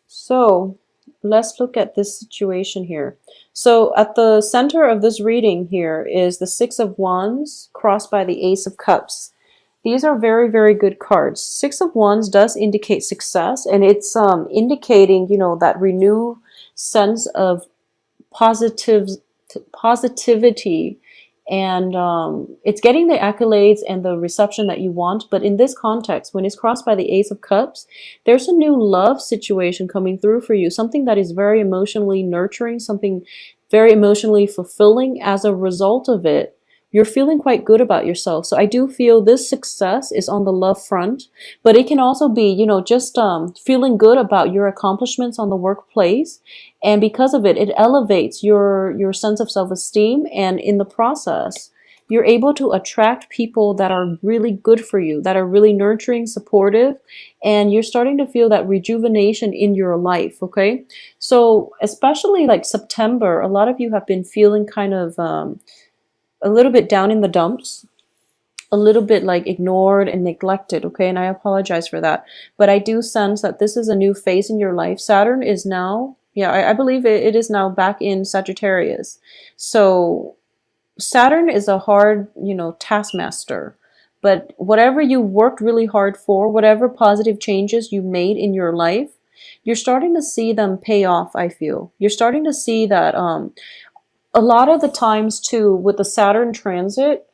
So let's look at this situation here. So at the center of this reading here is the Six of Wands crossed by the Ace of Cups. These are very, very good cards. Six of Wands does indicate success, and it's indicating, that renewed sense of positive positivity, and it's getting the accolades and the reception that you want. But in this context, when it's crossed by the Ace of Cups, there's a new love situation coming through for you, something that is very emotionally nurturing, something very emotionally fulfilling. As a result of it, you're feeling quite good about yourself. So I do feel this success is on the love front, but it can also be, just feeling good about your accomplishments on the workplace. And because of it, it elevates your sense of self-esteem. And in the process, you're able to attract people that are really good for you, that are really nurturing, supportive, and you're starting to feel that rejuvenation in your life, okay? So especially like September, a lot of you have been feeling kind of a little bit down in the dumps, a little bit like ignored and neglected, okay? And I apologize for that. But I do sense that this is a new phase in your life. Saturn is now, yeah, I believe it is now back in Sagittarius. So Saturn is a hard, taskmaster. But whatever you worked really hard for, whatever positive changes you made in your life, you're starting to see them pay off, I feel. You're starting to see that a lot of the times too, with the Saturn transit,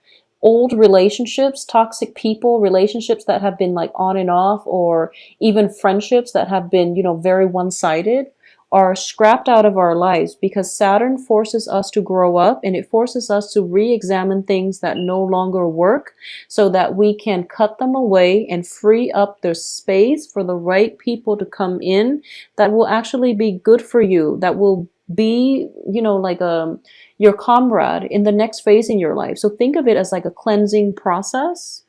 old relationships, toxic people, relationships that have been like on and off, or even friendships that have been, very one-sided, are scrapped out of our lives, because Saturn forces us to grow up, and it forces us to re-examine things that no longer work, so that we can cut them away and free up the space for the right people to come in that will actually be good for you, that will be, like your comrade in the next phase in your life. So think of it as like a cleansing process,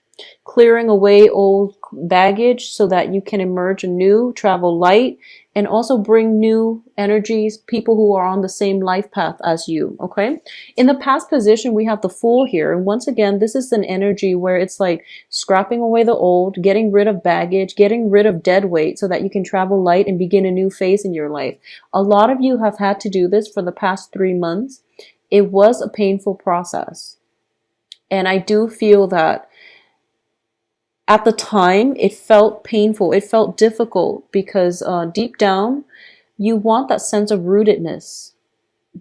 clearing away old baggage so that you can emerge anew, travel light, and also bring new energies, people who are on the same life path as you, okay? In the past position, we have the Fool here. And once again, this is an energy where it's like scrapping away the old, getting rid of baggage, getting rid of dead weight so that you can travel light and begin a new phase in your life. A lot of you have had to do this for the past 3 months. It was a painful process. And I do feel that at the time, it felt painful. It felt difficult because deep down, you want that sense of rootedness.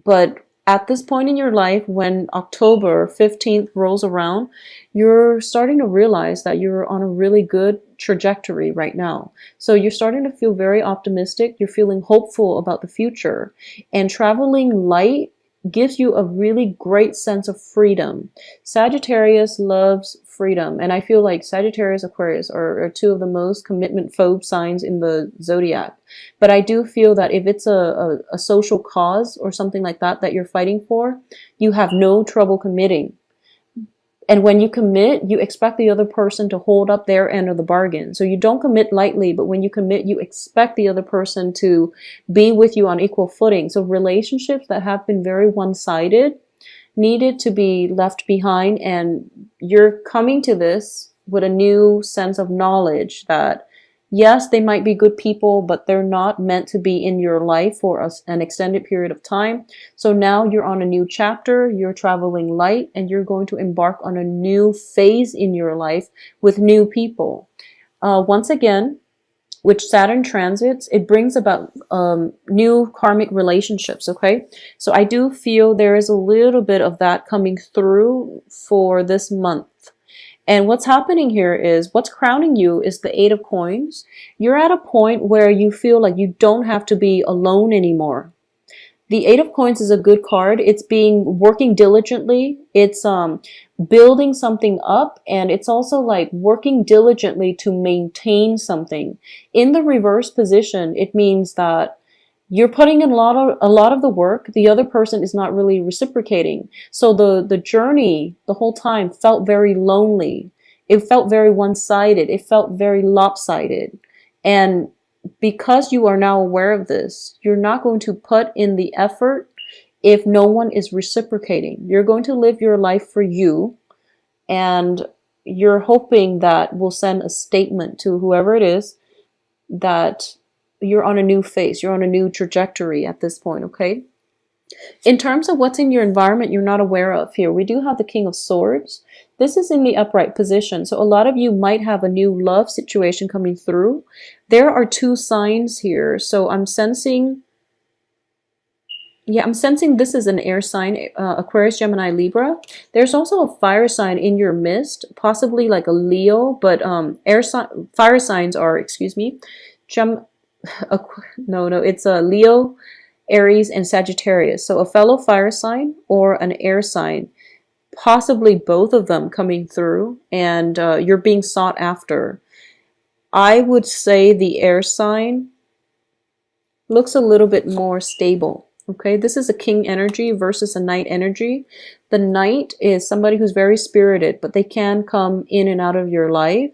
But at this point in your life, when October 15th rolls around, you're starting to realize that you're on a really good trajectory right now. So you're starting to feel very optimistic. You're feeling hopeful about the future. And traveling light gives you a really great sense of freedom. Sagittarius loves freedom, and I feel like Sagittarius, Aquarius are two of the most commitment phobe signs in the zodiac. But I do feel that if it's a social cause or something like that that you're fighting for, you have no trouble committing. And when you commit, you expect the other person to hold up their end of the bargain. So you don't commit lightly, but when you commit, you expect the other person to be with you on equal footing. So relationships that have been very one-sided needed to be left behind, and you're coming to this with a new sense of knowledge that yes, they might be good people, but they're not meant to be in your life for an extended period of time. So now you're on a new chapter, you're traveling light, and you're going to embark on a new phase in your life with new people. Once again, which Saturn transits, it brings about new karmic relationships, okay? So I do feel there is a little bit of that coming through for this month. And what's happening here is, what's crowning you is the Eight of Coins. You're at a point where you feel like you don't have to be alone anymore. The Eight of Coins is a good card. It's working diligently. It's building something up, and it's also like working diligently to maintain something. In the reverse position, it means that you're putting in a lot of the work. The other person is not really reciprocating. So the journey the whole time felt very lonely. It felt very one-sided. It felt very lopsided. And because you are now aware of this, you're not going to put in the effort if no one is reciprocating. You're going to live your life for you, and you're hoping that will send a statement to whoever it is that you're on a new phase. You're on a new trajectory at this point, okay? In terms of what's in your environment you're not aware of here, we do have the King of Swords. This is in the upright position. So a lot of you might have a new love situation coming through. There are 2 signs here. So I'm sensing, I'm sensing this is an air sign, Aquarius, Gemini, Libra. There's also a fire sign in your midst, possibly like a Leo, but fire signs are, excuse me, it's a Leo, Aries, and Sagittarius. So a fellow fire sign or an air sign, possibly both of them coming through, and you're being sought after. I would say the air sign looks a little bit more stable. Okay, this is a king energy versus a knight energy. The knight is somebody who's very spirited, but they can come in and out of your life.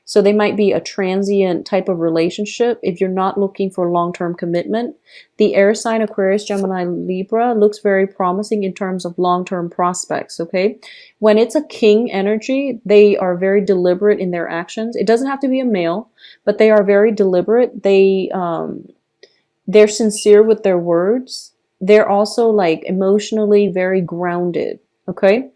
So they might be a transient type of relationship if you're not looking for long-term commitment. The air sign, Aquarius, Gemini, Libra, looks very promising in terms of long-term prospects, okay? When it's a king energy, they are very deliberate in their actions. It doesn't have to be a male, but they are very deliberate. They're sincere with their words. They're also like emotionally very grounded, okay?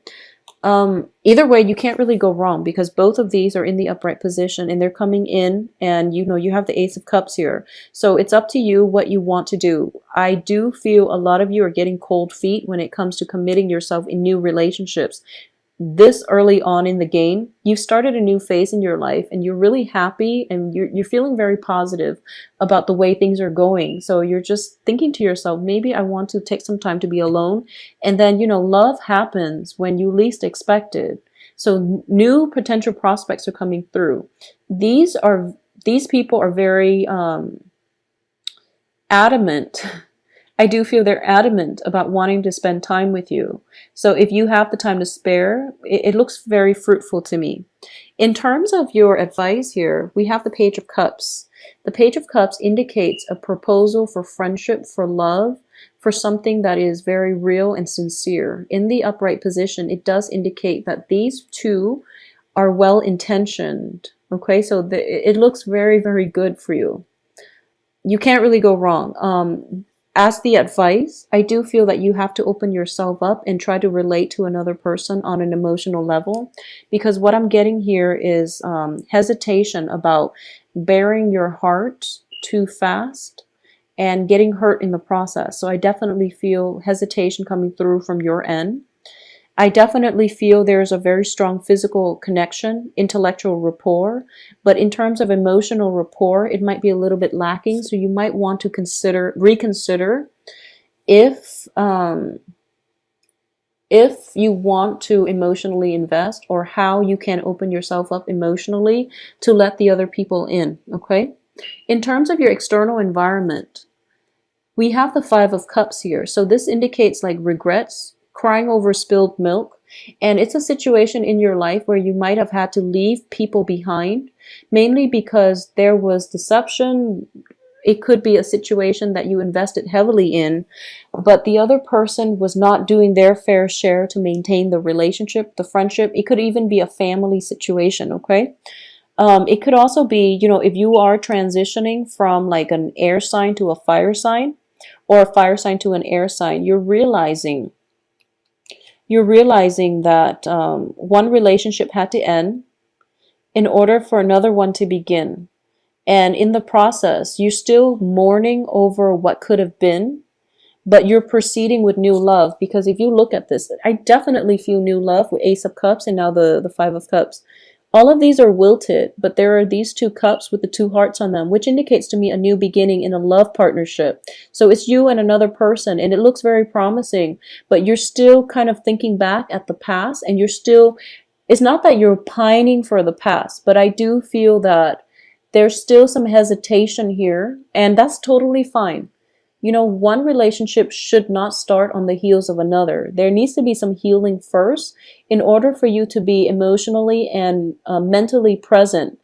Either way, you can't really go wrong because both of these are in the upright position and they're coming in, and you have the Ace of Cups here. So it's up to you what you want to do. I do feel a lot of you are getting cold feet when it comes to committing yourself in new relationships. This early on in the game, you've started a new phase in your life and you're really happy and you're feeling very positive about the way things are going. So you're just thinking to yourself, maybe I want to take some time to be alone. And then, love happens when you least expect it. So new potential prospects are coming through. These people are very adamant. I do feel they're adamant about wanting to spend time with you. So if you have the time to spare, it looks very fruitful to me. In terms of your advice here, we have the Page of Cups. The Page of Cups indicates a proposal for friendship, for love, for something that is very real and sincere. In the upright position, it does indicate that these two are well-intentioned. Okay, so it looks very, very good for you. You can't really go wrong. As the advice, I do feel that you have to open yourself up and try to relate to another person on an emotional level, because what I'm getting here is hesitation about bearing your heart too fast and getting hurt in the process. So I definitely feel hesitation coming through from your end. I definitely feel there's a very strong physical connection, intellectual rapport, but in terms of emotional rapport, it might be a little bit lacking. So you might want to reconsider if you want to emotionally invest, or how you can open yourself up emotionally to let the other people in, okay? In terms of your external environment, we have the Five of Cups here. So this indicates like regrets, crying over spilled milk, and it's a situation in your life where you might have had to leave people behind, mainly because there was deception. It could be a situation that you invested heavily in, but the other person was not doing their fair share to maintain the relationship, the friendship. It could even be a family situation, okay? It could also be, if you are transitioning from like an air sign to a fire sign, or a fire sign to an air sign, you're realizing that one relationship had to end in order for another one to begin. And in the process, you're still mourning over what could have been, but you're proceeding with new love. Because if you look at this, I definitely feel new love with Ace of Cups and now the Five of Cups. All of these are wilted, but there are these two cups with the two hearts on them, which indicates to me a new beginning in a love partnership. So it's you and another person, and it looks very promising, but you're still kind of thinking back at the past, and it's not that you're pining for the past, but I do feel that there's still some hesitation here, and that's totally fine. One relationship should not start on the heels of another. There needs to be some healing first in order for you to be emotionally and mentally present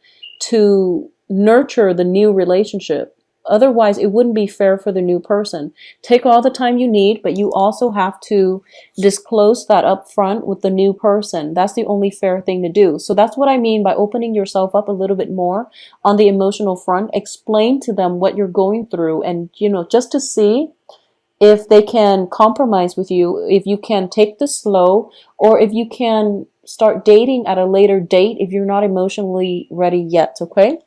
to nurture the new relationship. Otherwise, it wouldn't be fair for the new person. Take all the time you need, but you also have to disclose that up front with the new person. That's the only fair thing to do. So that's what I mean by opening yourself up a little bit more on the emotional front. Explain to them what you're going through, and, just to see if they can compromise with you, if you can take this slow, or if you can start dating at a later date if you're not emotionally ready yet, okay?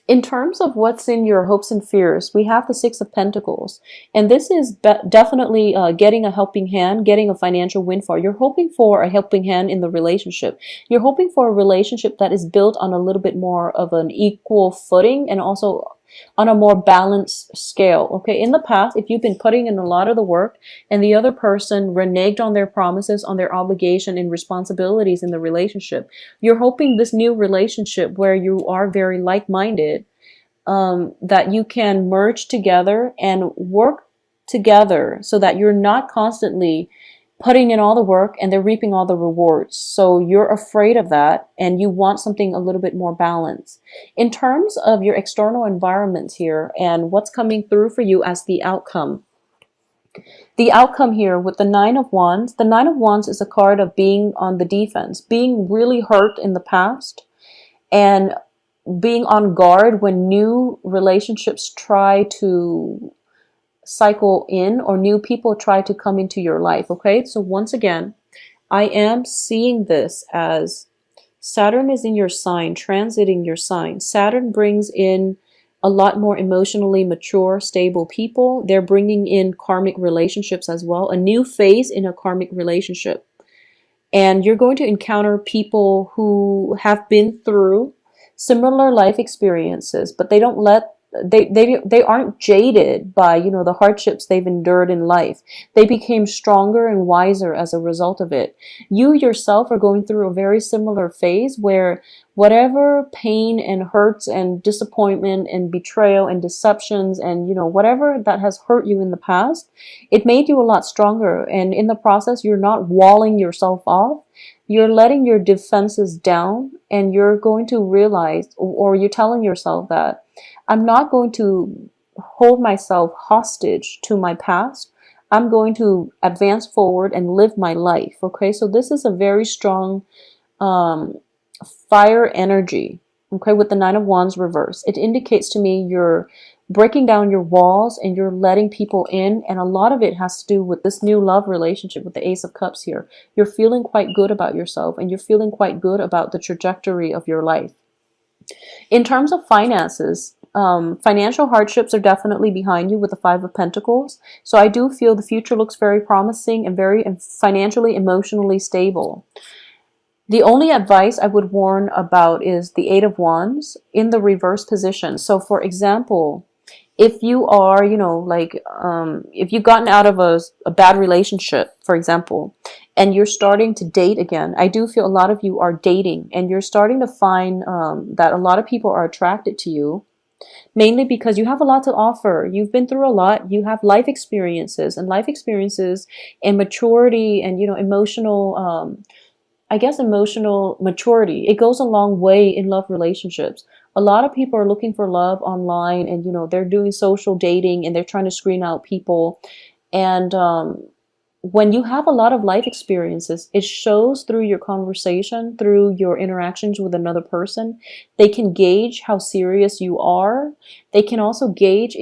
In terms of what's in your hopes and fears, we have the Six of Pentacles. And this is definitely getting a helping hand, getting a financial windfall. You're hoping for a helping hand in the relationship. You're hoping for a relationship that is built on a little bit more of an equal footing and also on a more balanced scale. Okay, in the past, if you've been putting in a lot of the work and the other person reneged on their promises, on their obligation and responsibilities in the relationship, you're hoping this new relationship where you are very like-minded, that you can merge together and work together so that you're not constantly putting in all the work and they're reaping all the rewards. So you're afraid of that and you want something a little bit more balanced. In terms of your external environment here and what's coming through for you as the outcome. The outcome here with the Nine of Wands. The Nine of Wands is a card of being on the defense, being really hurt in the past, and being on guard when new relationships try to cycle in or new people try to come into your life. Okay, so once again, I am seeing this as Saturn is in your sign, transiting your sign. Saturn brings in a lot more emotionally mature, stable people. They're bringing in karmic relationships as well, a new phase in a karmic relationship. And you're going to encounter people who have been through similar life experiences, but they don't let they aren't jaded by the hardships they've endured in life. They became stronger and wiser as a result of it. You yourself are going through a very similar phase where whatever pain and hurts and disappointment and betrayal and deceptions and whatever that has hurt you in the past, it made you a lot stronger, and in the process you're not walling yourself off. You're letting your defenses down, and you're going to realize, or you're telling yourself that I'm not going to hold myself hostage to my past. I'm going to advance forward and live my life. Okay, so this is a very strong fire energy. Okay, with the Nine of Wands reverse, it indicates to me you're breaking down your walls and you're letting people in, and a lot of it has to do with this new love relationship with the Ace of Cups here. You're feeling quite good about yourself, and you're feeling quite good about the trajectory of your life. In terms of finances, financial hardships are definitely behind you with the Five of Pentacles. So I do feel the future looks very promising and very financially, emotionally stable. The only advice I would warn about is the Eight of Wands in the reverse position. So for example, if you are, if you've gotten out of a bad relationship, for example, and you're starting to date again, I do feel a lot of you are dating, and you're starting to find that a lot of people are attracted to you, mainly because you have a lot to offer. You've been through a lot. You have life experiences and maturity and, emotional, emotional maturity. It goes a long way in love relationships. A lot of people are looking for love online, and they're doing social dating and they're trying to screen out people. And when you have a lot of life experiences, it shows through your conversation, through your interactions with another person. They can gauge how serious you are. They can also gauge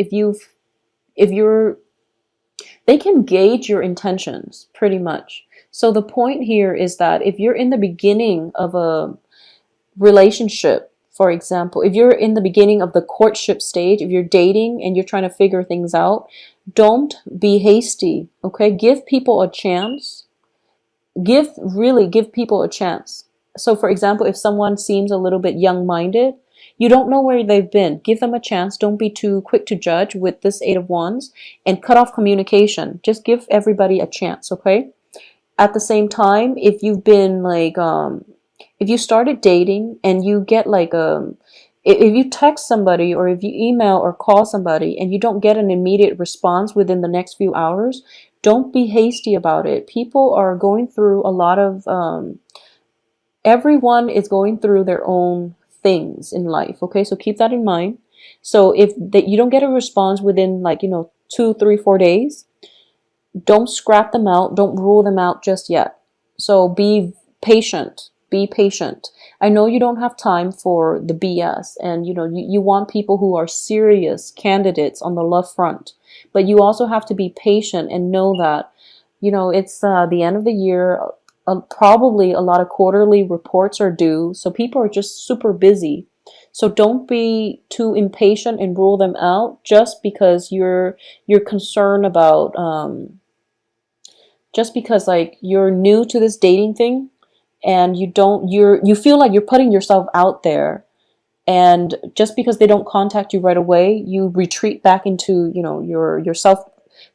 they can gauge your intentions pretty much. So the point here is that if you're in the beginning of a relationship, for example, if you're in the beginning of the courtship stage, if you're dating and you're trying to figure things out, don't be hasty, okay? Give people a chance. Really give people a chance. So for example, if someone seems a little bit young-minded, you don't know where they've been. Give them a chance. Don't be too quick to judge with this Eight of Wands, and cut off communication. Just give everybody a chance, okay? At the same time, if you've been if you started dating and you get if you text somebody or if you email or call somebody and you don't get an immediate response within the next few hours, don't be hasty about it. People are going through a lot of, everyone is going through their own things in life. Okay, so keep that in mind. So if that you don't get a response within like, 2, 3, 4 days, don't scrap them out. Don't rule them out just yet. So be patient. Be patient. I know you don't have time for the BS, and you want people who are serious candidates on the love front, but you also have to be patient and know that it's the end of the year. Probably a lot of quarterly reports are due, so people are just super busy. So don't be too impatient and rule them out just because you're concerned about just because like you're new to this dating thing, and you feel like you're putting yourself out there, and just because they don't contact you right away, you retreat back into your self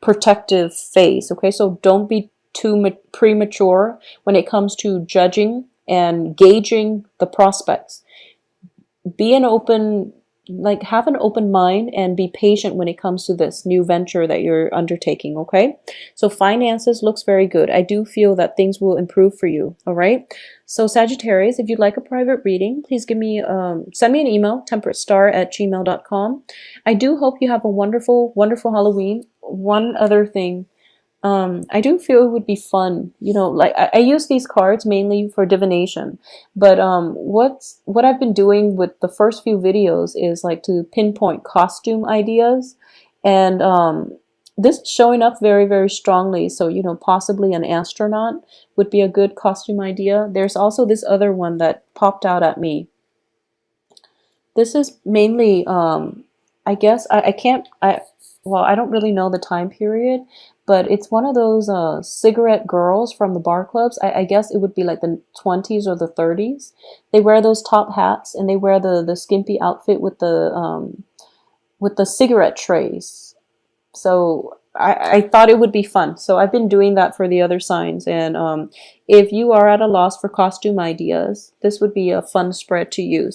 protective phase. Okay, so don't be too premature when it comes to judging and gauging the prospects. Be an open like have an open mind and be patient when it comes to this new venture that you're undertaking. Okay, so finances looks very good. I do feel that things will improve for you. All right, so Sagittarius, if you'd like a private reading, please send me an email, temperatestar@gmail.com. I do hope you have a wonderful Halloween. One other thing, I do feel it would be fun, like I use these cards mainly for divination, but what I've been doing with the first few videos is like to pinpoint costume ideas, and this is showing up very, very strongly. So, possibly an astronaut would be a good costume idea. There's also this other one that popped out at me. This is mainly, I guess, I can't, well, I don't really know the time period, but it's one of those cigarette girls from the bar clubs. I guess it would be like the 20s or the 30s. They wear those top hats, and they wear the skimpy outfit with the cigarette trays. So I thought it would be fun. So I've been doing that for the other signs. And if you are at a loss for costume ideas, this would be a fun spread to use.